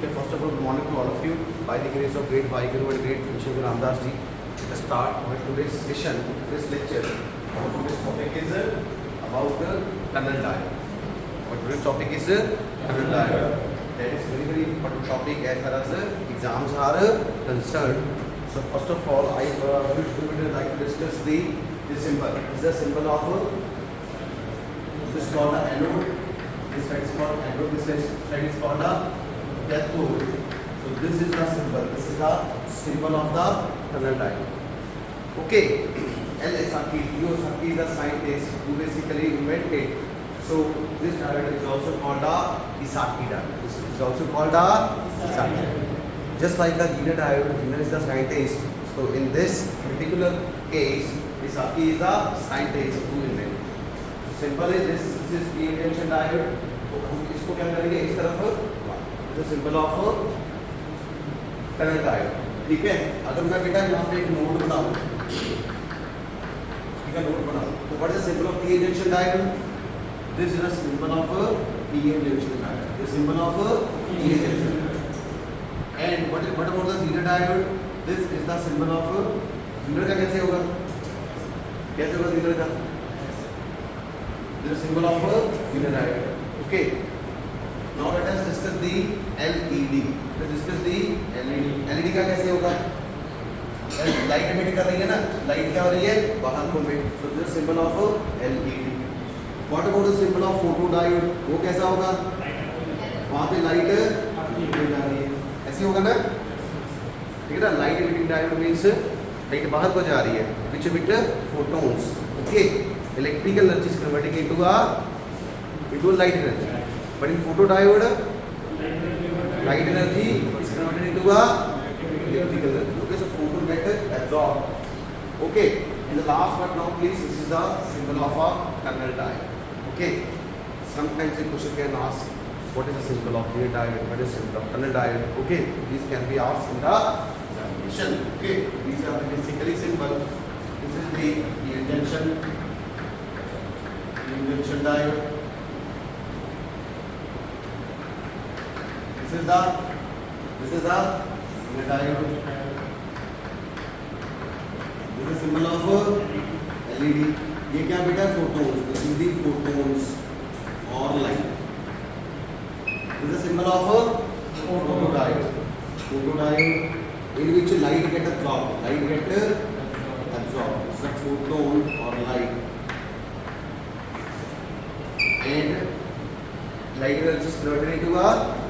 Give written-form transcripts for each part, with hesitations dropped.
Okay, first of all, good morning to all of you. By the grace of great Vaheguru and great Vishnu Ramdas ji, let us start with today's session, today's lecture. Our today's topic is about the tunnel diagram. Our today's topic is tunnel diagram. That is very important topic as far as exams are concerned. So first of all, I would like to discuss the symbol. This is the symbol of this is called the anode. This side is called anode. This side is called the cathode. So this is the symbol. This is the symbol of the tunnel diagram. Okay. L.S. Saki, Leo Saki is a scientist who basically invented. So this diagram is also called the Esaki diagram. This is also called the Esaki diagram. Just like the Gina diagram, Gina is the scientist. So in this particular case, Esaki is the scientist who invented. Simple is this. This is the invention diagram. तो हम इसको क्या करेंगे इस तरफ जो symbol of tunnel diagram. ठीक है. अगर मैं बेटा यहाँ पे एक नोड बनाऊँ, ठीक है, नोड बनाऊँ, तो what is the symbol of P junction diagram? This is the symbol of P junction diagram. The symbol of P junction. And what about the zero diagram? This is the symbol of zero. का कैसे होगा? कैसे होगा zero का? The symbol of zero diagram. Okay. Now let us discuss the LED. Let's discuss the LED. LED का कैसे होगा? Light emit कर रही है ना? लाइट क्या हो रही है? बाहर को emit. So this is symbol of LED. What about the symbol of photodiode? वो कैसा होगा? वहाँ पे लाइट जा रही है. ऐसे होगा ना? ठीक है ना? Light emitting diode means light बाहर को जा रही है. Which emit photons. Okay. Electrical energy is converting into light energy. But in photodiode, light energy is converted into electrical energy. Okay, so photon get absorbed. Okay, and the last but not least, this is the symbol of a tunnel diode. Okay, sometimes the question can ask, what is the symbol of pure diode? What is the symbol of tunnel diode? Okay, these can be asked in the examination. Okay, these are basically symbol. This is the junction. Junction diode. This is the diode. This is symbol of LED. ये क्या बेटा? Photons. This is the photons or light. This is symbol of photodiode. Photodiode in which light get absorbed. Light get absorbed. It's a photon or light. And light energy is converted into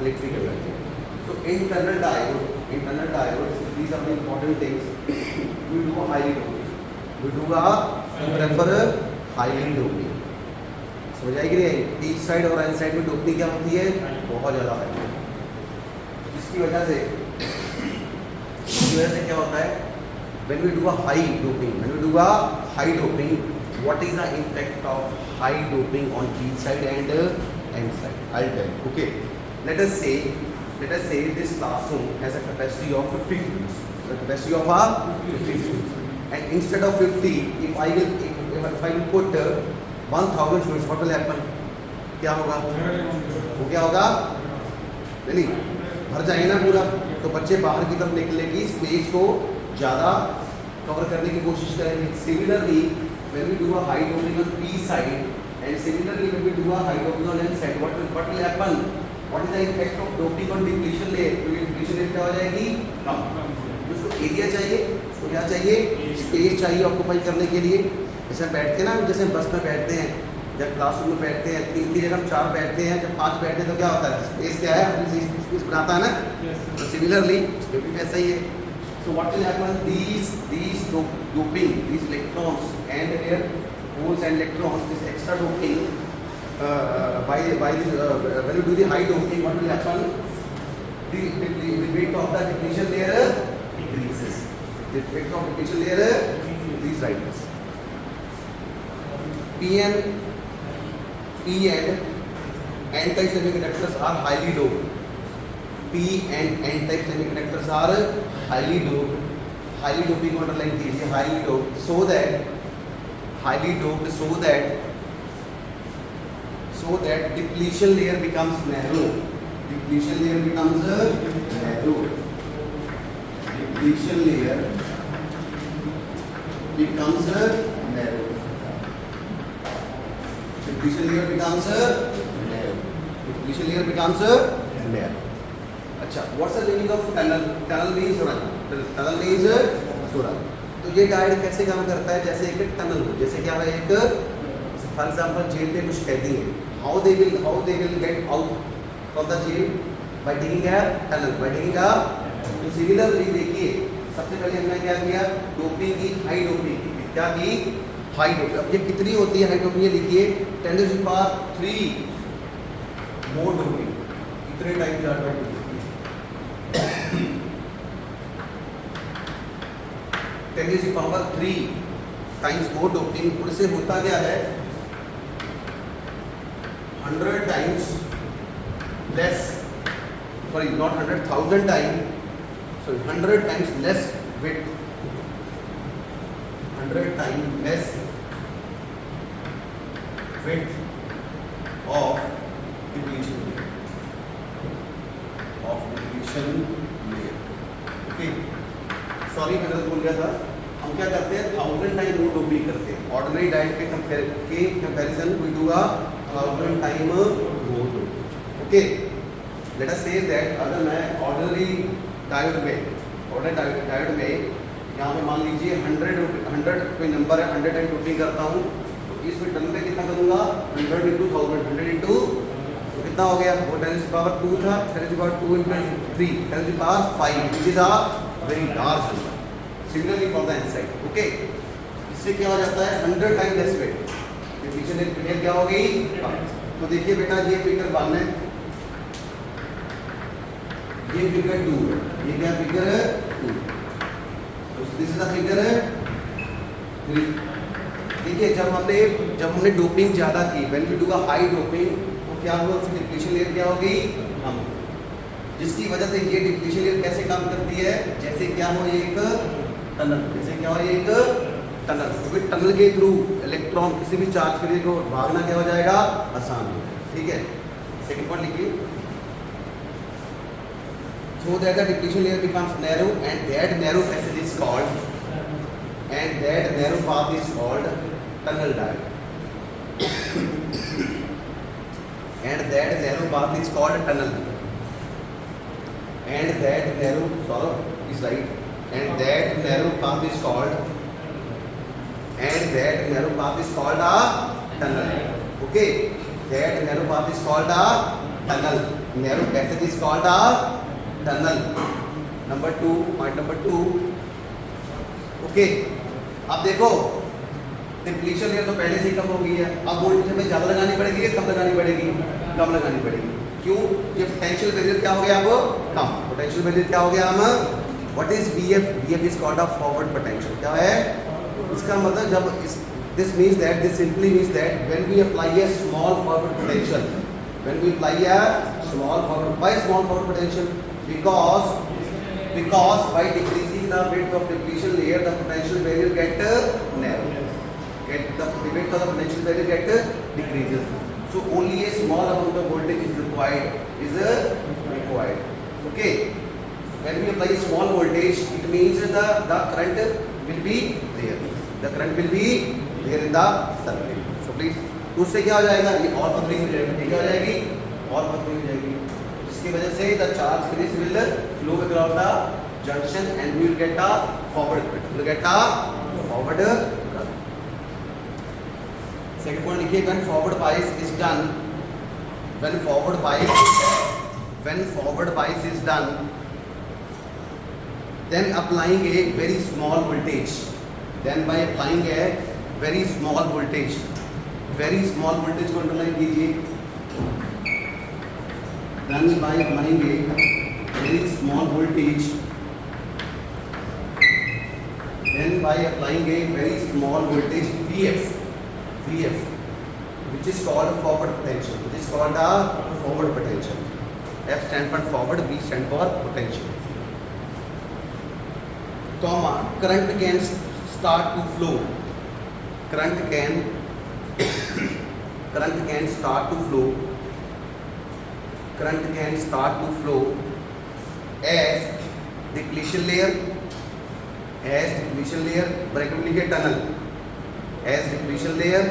electrical energy. So in tunnel diode, these are the important things. We do a highly doping. We prefer highly doping. समझ आएगी नहीं? Peach side और N side में doping क्या होती है? बहुत ज़्यादा है. इसकी वजह से क्या होता है? When we do a high doping, what is the impact of high doping on each side and end side? I'll tell you. Okay. Let us say this classroom has a capacity of 50 students. The capacity of 50 students. And instead of 50, if I will put 1000 students, what will happen? क्या होगा? वो क्या होगा? नहीं, भर जाएगा ना पूरा. तो बच्चे बाहर की तरफ निकलने की स्पेस को ज़्यादा कवर करने की कोशिश करेंगे. Similarly, when we do a high doping on P side and similarly when we do a high doping on N side, what will happen? What is the impact of doping on depletion layer? तो depletion layer क्या हो जाएगी? कम. उसको area चाहिए, उसको क्या चाहिए? Space चाहिए ऑक्यूपाई करने के लिए. जैसे बैठते हैं ना, जैसे बस में बैठते हैं, जब क्लासरूम में बैठते हैं, 3 की जगह हम 4 बैठते हैं, जब 5 बैठते हैं तो क्या होता है? स्पेस क्या है? स्पेस बनाता है ना. तो सिमिलरली ये भी वैसा ही है. So what will happen? These doping, these electrons and their holes and electrons, this extra doping, by this, when you do the high doping, what will happen? The weight of the depletion layer decreases. The weight of depletion layer decreases like this. P and N type semiconductors are highly doped. P and N type semiconductors are highly doped. Highly doping को underline कीजिए. Highly doped so that depletion layer becomes narrow. depletion layer becomes narrow. Depletion layer becomes narrow. Depletion layer becomes narrow. Depletion layer becomes narrow. अच्छा, what's the meaning of tunnel? Tunnel means सुरंग. Tunnel means सुरंग. तो ये direct कैसे काम करता है? जैसे एक टनल हो, जैसे क्या है एक फॉर एग्जांपल जेल में कुछ कैदी है. How they will get out from the jail? By digging a tunnel, by digging a. तो सिमिलरली देखिए, सबसे पहले हमने क्या किया? डोपिंग की, हाई डोपिंग की. क्या की? High doping. अब ये कितनी होती है हाई डोपिंग? ये लिखिए 10⁻³ मोर डोपिंग. इतने टाइम चार्ट होती है 10⁻³ टाइम्स मोर डोपिंग. उससे होता क्या है? 100 times less, sorry not 100,000 time, sorry 100 times less with, 100 time less width of depletion layer, okay. Sorry मैं गलत बोल गया था. हम क्या करते हैं? 1000 टाइम मोर डोपिंग करते हैं. ऑर्डिनरी डाइट के comparison we do a 1000 time more doping. Okay, let us say that अगर मैं ऑर्डिनरी डाइट में यहाँ पे मान लीजिए 100 कोई नंबर है, 100 टाइम डोपिंग करता हूँ, तो इसमें टन में कितना करूँगा? 100 × 1000, 100 इंटू, तो कितना हो गया? वो 10⁻² था, 10⁻² × 3, 10⁻5, which is a very large number. Similarly for the N side. Okay, इससे क्या हो जाता है? 100 time less weight. Depletion layer क्या हो गई? तो देखिए बेटा, ये फिगर 1 है, ये फिगर 2 है, ये क्या फिगर है? 2. This is the figure 3. देखिए, जब हमने डोपिंग ज़्यादा की, when we do a high doping, तो क्या हुआ? उसकी डिप्लीशन लेयर क्या हो गई? कम. जिसकी वजह से ये डिप्लीशन लेयर कैसे काम करती है? जैसे क्या हो? ये एक टनल. जैसे क्या हो? ये एक टनल. तो टनल के थ्रू इलेक्ट्रॉन किसी भी चार्ज के लिए को भागना क्या हो जाएगा? आसान हो जाएगा. ठीक है. सेकंड पॉइंट लिखिए. So that the depletion layer becomes narrow, and that narrow passage is called, and that narrow path is called tunnel dive. And that narrow path is called tunnel. And that narrow, sorry, is right. And that narrow path is called, and that narrow path is called a tunnel. Okay. That narrow path is called a tunnel. Narrow passage is called a tunnel. Number 2, point number 2. Okay, अब देखो depletion layer तो पहले से ही कम हो गई है. अब voltage हमें ज़्यादा लगानी पड़ेगी या कम लगानी पड़ेगी? कम लगानी पड़ेगी. क्यों? ये पोटेंशियल बैरियर क्या हो गया? अब कम. पोटेंशियल बैरियर क्या हो गया? हम what is VF? VF is called a forward potential. क्या है इसका मतलब? जब this means that, this simply means that when we apply a small forward potential, when we apply a small forward, why small forward potential? Because by decreasing the width of depletion layer, the potential barrier get narrow. The width of the potential barrier get decreases. So only a small amount of voltage is required. Okay. When we apply small voltage, it means the current will be there. The current will be there in the circuit. So please, उससे क्या हो जाएगा? ये और पतली हो जाएगी. ठीक हो जाएगी? और पतली हो जाएगी. इसकी वजह से the charge finish will flow across the junction and we will get a forward current. Will get a forward current. Second point लिखिए. When forward bias is done, when forward bias is done, then applying a very small voltage, then by applying a very small voltage को underline कीजिए. Done by applying a very small voltage, then by applying a very small voltage VF, which is called forward potential, which is called a forward potential. F stands for forward, V stands for potential. Comma, current can start to flow. Current can start to flow current can start to flow as depletion layer, bracket में लिखे tunnel, as depletion layer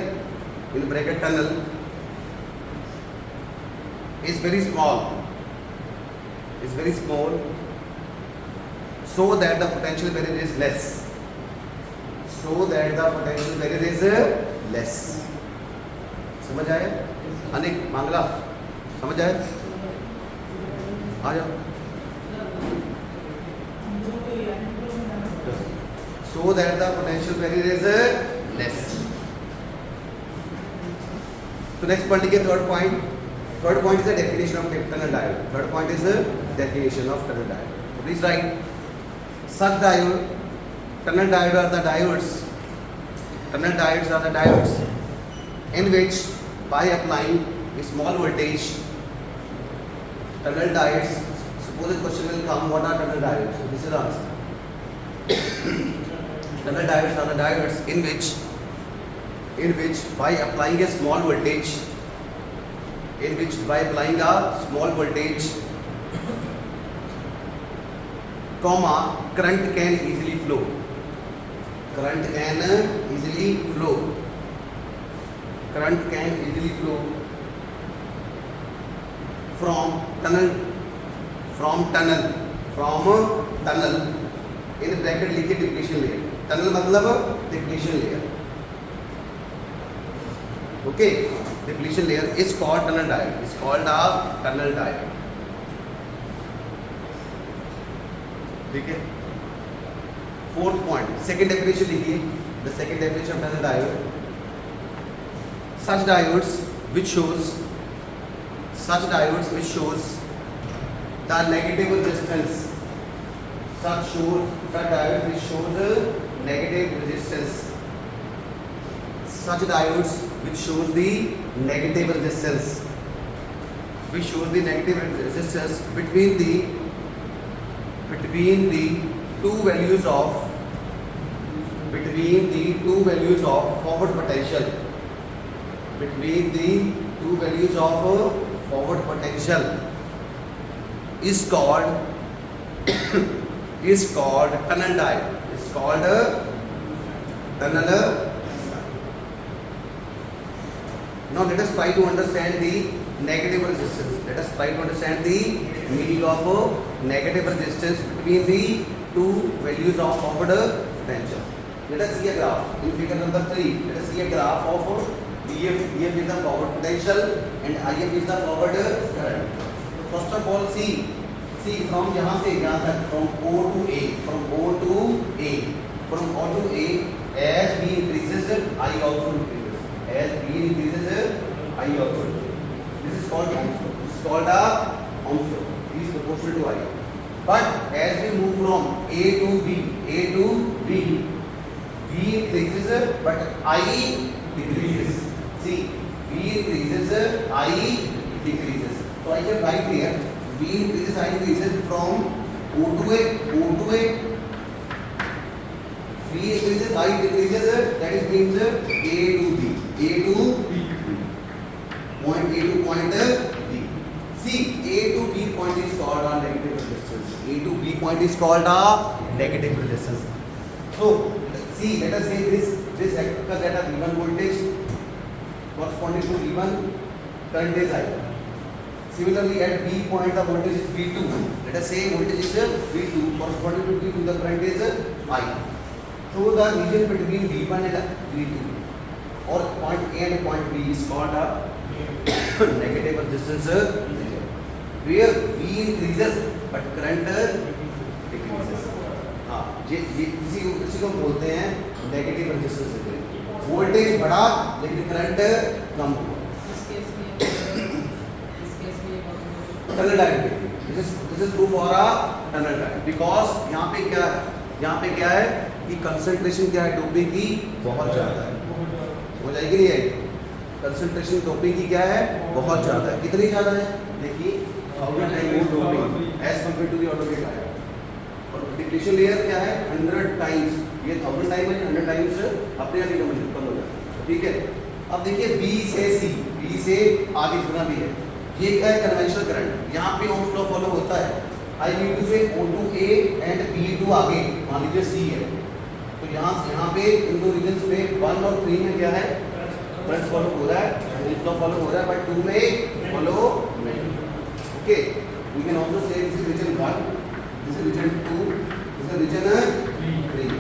in bracket tunnel is very small, so that the potential barrier is less, समझ आया? अनिक मांगला समझ आया? आ जाओ. So that the potential barrier is less. So next point is third point. Third point is the definition of tunnel diode. Please write. Such diode, tunnel diode are the diodes. Tunnel diodes are the diodes in which, by applying a small voltage, tunnel diodes. Suppose the question will come, what are tunnel diodes? So this is the answer. Tunnel diodes are the diodes in which by applying a small voltage, current can easily flow. Current can easily flow from tunnel in bracket लिखे depletion layer. Tunnel मतलब depletion layer. Okay, depletion layer is called tunnel diode. It's called a tunnel diode. ठीक है. Fourth point, second definition लिखिए. The second definition of tunnel diode. Such diodes which shows the negative resistance. Such diodes which shows negative resistance. Such diodes which shows the negative resistance. Between the two values of forward potential. Is called tunnel diode. It's called tunnel. Now let us try to understand the negative resistance. Let us try to understand the meaning of negative resistance between the two values of forward potential. Let us see a graph. In figure number 3, let us see a graph of VF. VF is the forward potential and IF is the forward current. First of all, see from यहाँ से यहाँ तक, from O to A, as V increases, I also increases. This is called Ohm's law. This is called Ohm's law. V is proportional to I. But as we move from A to B, V increases but I decreases. See, V increases, I decreases. So I can write here, V increases, I decreases from O to A. V increases, I decreases, that is means A to B. Point A to point B. See, A to B point is called a negative resistance. So, see, let us say this occurs at a V1 voltage corresponding to V1, current is I. Similarly, at B point the voltage is V2. Let us say voltage is V2 corresponding to V2, the current is I. So the region between V1 and V2 or point A and point B is called a negative resistance region, where V increases but current decreases. हाँ, इसी को बोलते हैं negative resistance region. Voltage बढ़ा लेकिन current कम हुआ. Tunnel diode. This is true for a tunnel diode because यहाँ पे क्या है कि कंसंट्रेशन क्या है डोपिंग की बहुत ज़्यादा है. हो जाएगी नहीं है. कंसंट्रेशन डोपिंग की क्या है बहुत ज़्यादा है. कितनी ज़्यादा है देखिए 1000 times doping as compare to the automatic diode. और डिप्लीशन लेयर क्या है 100 टाइम्स. ये 1000 टाइम है 100 टाइम्स अपने आप ही कम हो जाता है. ठीक है. अब देखिए B से C, B से आगे जितना भी है ये क्या है कन्वेंशनल करंट, यहाँ पे ओम्स लॉ फॉलो होता है। आई नीड टू से O2A एंड P2 आगे मान लीजिए C है, तो यहाँ पे इन दो रीजन्स में 1 और 3 में क्या है करंट फॉलो हो रहा है, ओम्स लॉ फॉलो हो रहा है, बट 2 में फॉलो नहीं। Okay, we can also say this is reason 1, this is reason 2, this is reason 3।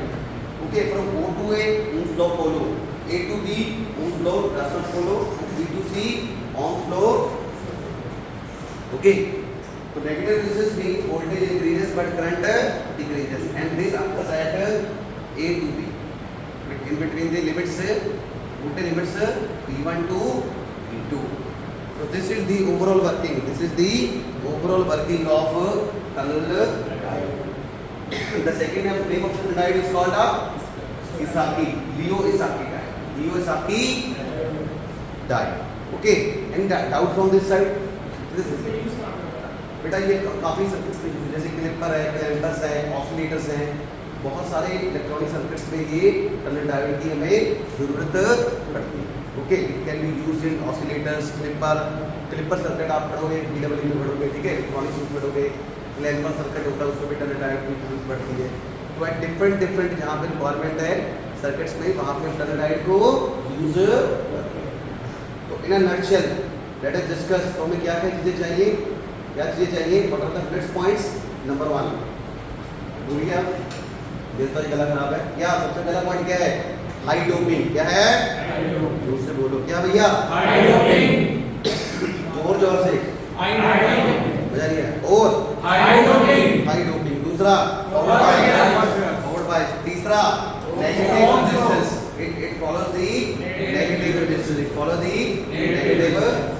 Okay, from O to A Ohm's law follow, A to B Ohm's law does not follow, B to C Ohm's law. Okay, so negative resistance means voltage increases but current decreases, and this occurs at A to B. In between the limits, voltage limits V1 to V2. So this is the overall working. This is the overall working of tunnel diode. The second name of the diode is called Esaki, Leo Esaki diode. Leo Esaki diode. Okay, any doubt from this side? बेटा ये काफ़ी circuits में जैसे clipper है, क्लैंपर्स है, oscillators हैं, बहुत सारे इलेक्ट्रॉनिक सर्किट्स में ये टनल डायोड की हमें ज़रूरत पड़ती है। Okay, it can be used in oscillators, clipper circuit आप पढ़ोगे PWD में पढ़ोगे, ठीक है, इलेक्ट्रॉनिक्स में पढ़ोगे, क्लैंपर सर्किट होता है उसको भी टनल डायोड की जरूरत पड़ती है। तो एट डिफरेंट जहाँ पे रिक्वायरमेंट है सर्किट्स में वहाँ पे टनल डायोड को यूज करते हैं। तो in a nutshell let us discuss, तो हमें क्या क्या चीज़ें चाहिए, क्या चीज़ें चाहिए, what are the next points. Number 1 भूल गया, देवता जी गला खराब है क्या, सबसे पहला पॉइंट क्या है, हाई डोपिंग। क्या है, जोर से बोलो, क्या भैया, हाई डोपिंग, जोर से हाई डोपिंग, बजा रही है, और हाई डोपिंग, हाई डोपिंग। दूसरा फॉरवर्ड बायस। तीसरा negative resistance, it follows the negative resistance, it follow the negative resistance.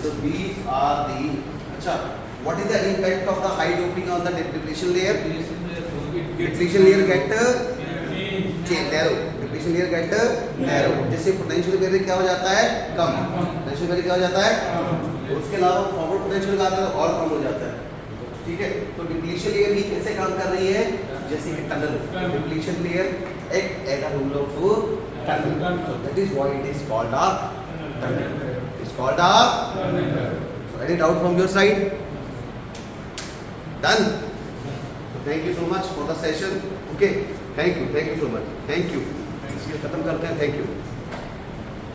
So these are the अच्छा, what is the impact of the high doping on the depletion layer? Depletion layer get narrow, depletion layer get narrow, जिससे potential variation क्या हो जाता है, कम, potential variation क्या हो जाता है, उसके अलावा फॉरवर्ड पोटेंशियल का आता है और कम हो जाता है। ठीक है, तो डिप्लीशन लेयर भी कैसे काम कर रही है, जैसे कि टनल, डिप्लीशन लेयर एक as a rule of tunnel, so that is why it is called a tunnel, it is called a tunnel. Any doubt from your side? Done? So thank you so much for the session. Okay, thank you so much. Thank you. इसलिए खत्म करते हैं, thank you.